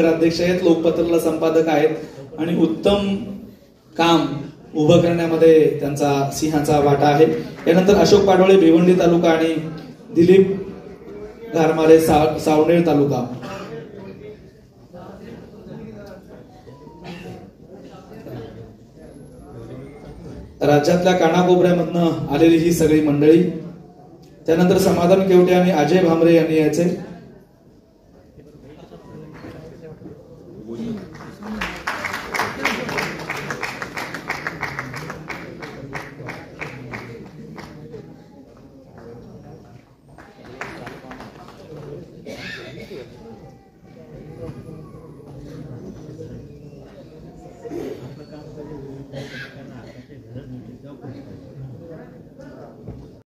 नगराध्यक्ष आहेत, लोकपत्रला संपादक आहेत आणि उत्तम काम उभं करण्यामध्ये त्यांचा सिंहाचा वाटा आहे. यानंतर अशोक पाडोळे भिवंडी तालुका आणि दिलीप घारमारे सावनेर तालुका. राज्यातल्या कानाकोपऱ्यामधनं आलेली ही सगळी मंडळी. त्यानंतर समाधान केवटे आणि अजय भामरे यांनी यायचे.